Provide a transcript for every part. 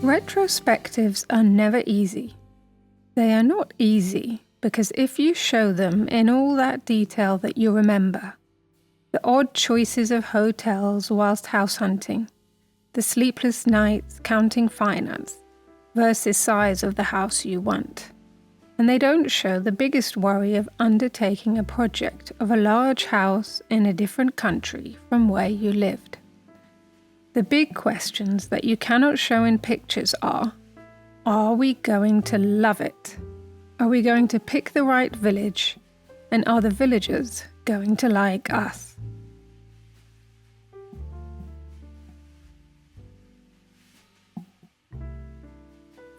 Retrospectives are never easy. They are not easy because if you show them in all that detail that you remember, the odd choices of hotels whilst house hunting, the sleepless nights counting finance versus size of the house you want, and they don't show the biggest worry of undertaking a project of a large house in a different country from where you lived. The big questions that you cannot show in pictures are we going to love it? Are we going to pick the right village? And are the villagers going to like us?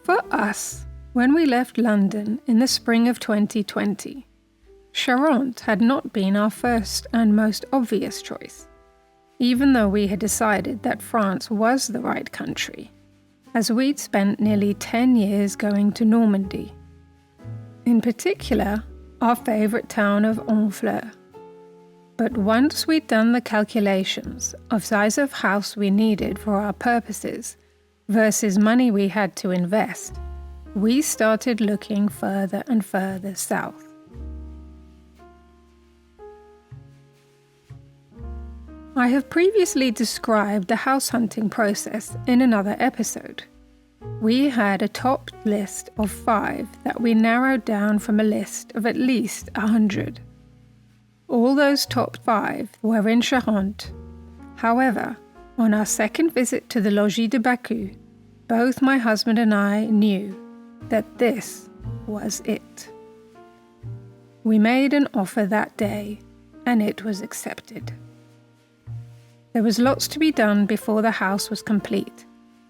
For us, when we left London in the spring of 2020, Charente had not been our first and most obvious choice, even though we had decided that France was the right country, as we'd spent nearly 10 years going to Normandy. In particular, our favourite town of Honfleur. But once we'd done the calculations of size of house we needed for our purposes versus money we had to invest, we started looking further and further south. I have previously described the house hunting process in another episode. We had a top list of 5 that we narrowed down from a list of at least 100. All those top 5 were in Charente. However, on our second visit to the Logis de Bacu, both my husband and I knew that this was it. We made an offer that day, and it was accepted. There was lots to be done before the house was complete,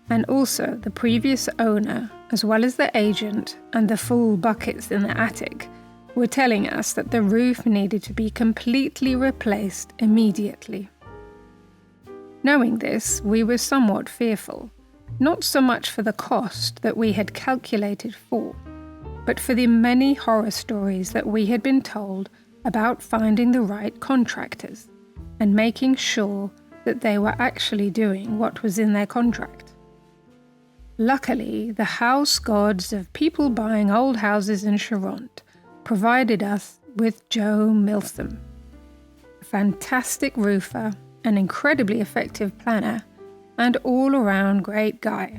and also the previous owner, as well as the agent and the full buckets in the attic, were telling us that the roof needed to be completely replaced immediately. Knowing this, we were somewhat fearful, not so much for the cost that we had calculated for, but for the many horror stories that we had been told about finding the right contractors and making sure that they were actually doing what was in their contract. Luckily, the house gods of people buying old houses in Charente provided us with Joe Milsom, a fantastic roofer, an incredibly effective planner, and all-around great guy.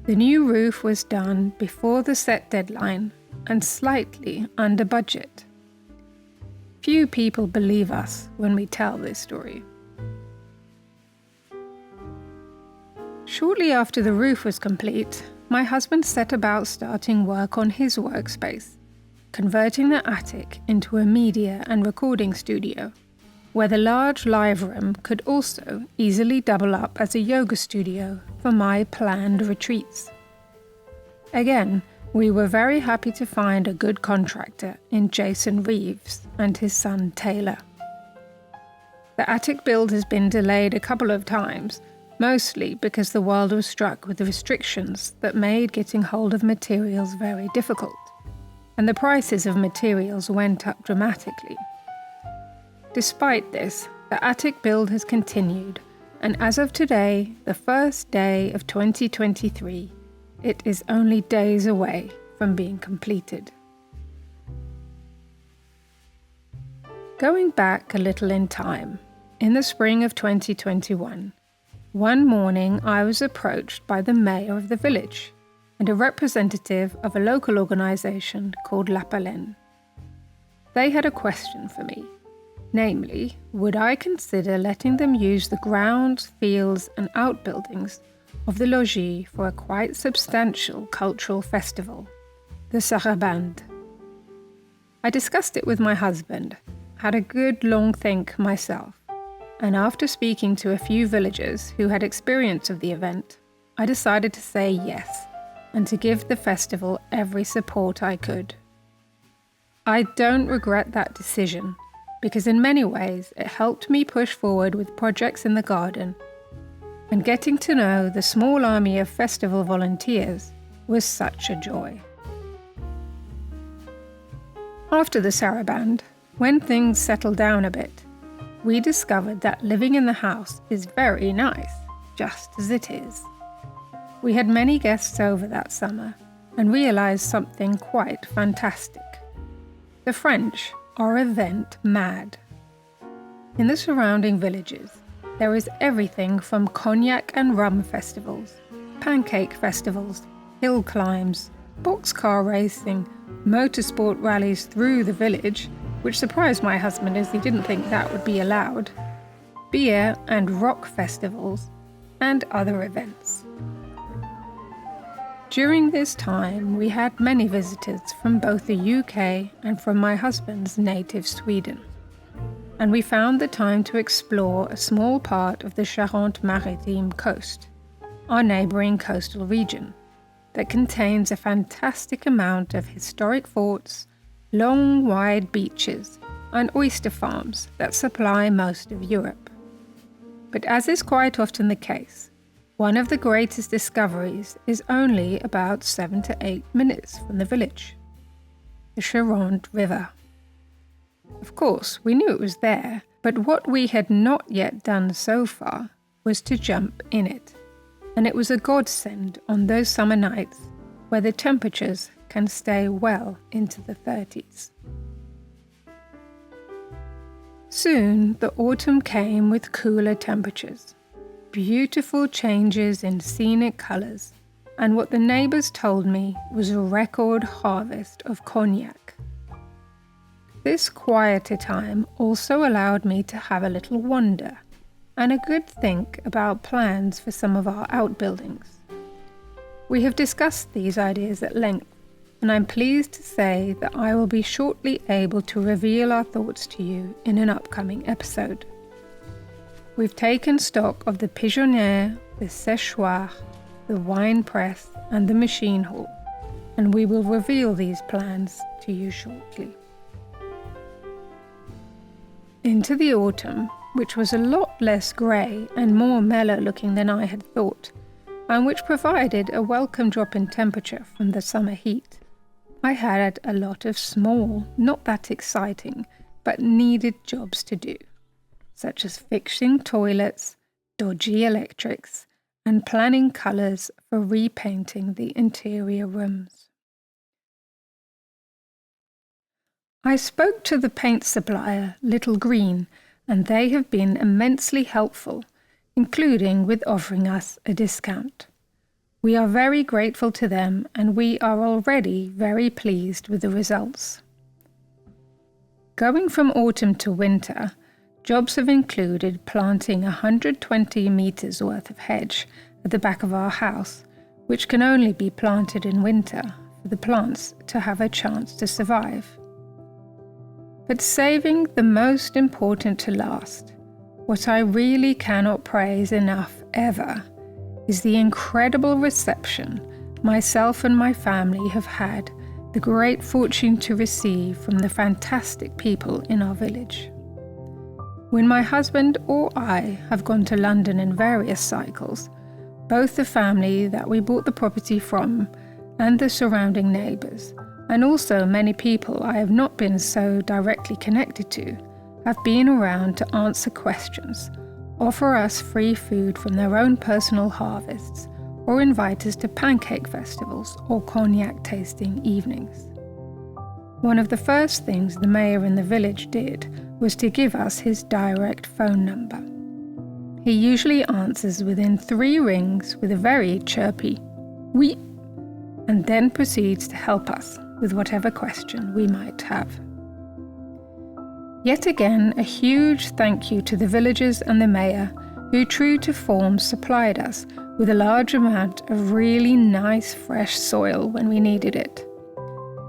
The new roof was done before the set deadline and slightly under budget. Few people believe us when we tell this story. Shortly after the roof was complete, my husband set about starting work on his workspace, converting the attic into a media and recording studio, where the large live room could also easily double up as a yoga studio for my planned retreats. Again, we were very happy to find a good contractor in Jason Reeves and his son Taylor. The attic build has been delayed a couple of times, mostly because the world was struck with the restrictions that made getting hold of materials very difficult, and the prices of materials went up dramatically. Despite this, the attic build has continued, and as of today, the first day of 2023, it is only days away from being completed. Going back a little in time, in the spring of 2021, one morning I was approached by the mayor of the village and a representative of a local organisation called La Palenne. They had a question for me, namely, would I consider letting them use the grounds, fields and outbuildings of the logis for a quite substantial cultural festival, the Sarabande. I discussed it with my husband, had a good long think myself, and after speaking to a few villagers who had experience of the event, I decided to say yes and to give the festival every support I could. I don't regret that decision because in many ways it helped me push forward with projects in the garden, and getting to know the small army of festival volunteers was such a joy. After the Sarabande, when things settled down a bit, we discovered that living in the house is very nice, just as it is. we had many guests over that summer and realised something quite fantastic. The French are event mad. In the surrounding villages, there is everything from cognac and rum festivals, pancake festivals, hill climbs, boxcar racing, motorsport rallies through the village, which surprised my husband as he didn't think that would be allowed, beer and rock festivals, and other events. During this time, we had many visitors from both the UK and from my husband's native Sweden, and we found the time to explore a small part of the Charente-Maritime coast, our neighbouring coastal region, that contains a fantastic amount of historic forts, long, wide beaches, and oyster farms that supply most of Europe. But as is quite often the case, one of the greatest discoveries is only about 7 to 8 minutes from the village: the Charente River. Of course, we knew it was there, but what we had not yet done so far was to jump in it, and it was a godsend on those summer nights where the temperatures can stay well into the 30s. Soon the autumn came with cooler temperatures, beautiful changes in scenic colours, and what the neighbours told me was a record harvest of cognac. This quieter time also allowed me to have a little wander and a good think about plans for some of our outbuildings. We have discussed these ideas at length, and I'm pleased to say that I will be shortly able to reveal our thoughts to you in an upcoming episode. We've taken stock of the pigeonnière, the séchoir, the wine press, and the machine hall, and we will reveal these plans to you shortly. Into the autumn, which was a lot less grey and more mellow looking than I had thought, and which provided a welcome drop in temperature from the summer heat, I had a lot of small, not that exciting, but needed jobs to do, such as fixing toilets, dodgy electrics, and planning colours for repainting the interior rooms. I spoke to the paint supplier, Little Green, and they have been immensely helpful, including with offering us a discount. We are very grateful to them, and we are already very pleased with the results. Going from autumn to winter, jobs have included planting 120 metres worth of hedge at the back of our house, which can only be planted in winter for the plants to have a chance to survive. But saving the most important to last, what I really cannot praise enough ever, is the incredible reception myself and my family have had the great fortune to receive from the fantastic people in our village. When my husband or I have gone to London in various cycles, both the family that we bought the property from and the surrounding neighbours, and also many people I have not been so directly connected to, have been around to answer questions, offer us free food from their own personal harvests, or invite us to pancake festivals or cognac tasting evenings. One of the first things the mayor in the village did was to give us his direct phone number. He usually answers within 3 rings with a very chirpy "oui," and then proceeds to help us with whatever question we might have. Yet again, a huge thank you to the villagers and the mayor, who true to form supplied us with a large amount of really nice fresh soil when we needed it.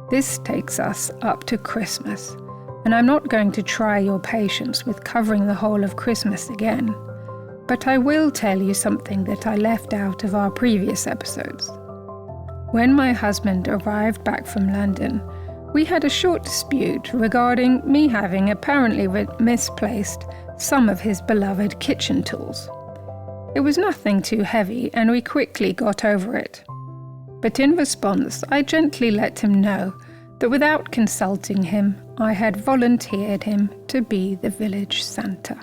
This takes us up to Christmas, and I'm not going to try your patience with covering the whole of Christmas again, but I will tell you something that I left out of our previous episodes. When my husband arrived back from London, we had a short dispute regarding me having apparently misplaced some of his beloved kitchen tools. It was nothing too heavy, and we quickly got over it. But in response, I gently let him know that without consulting him, I had volunteered him to be the village Santa.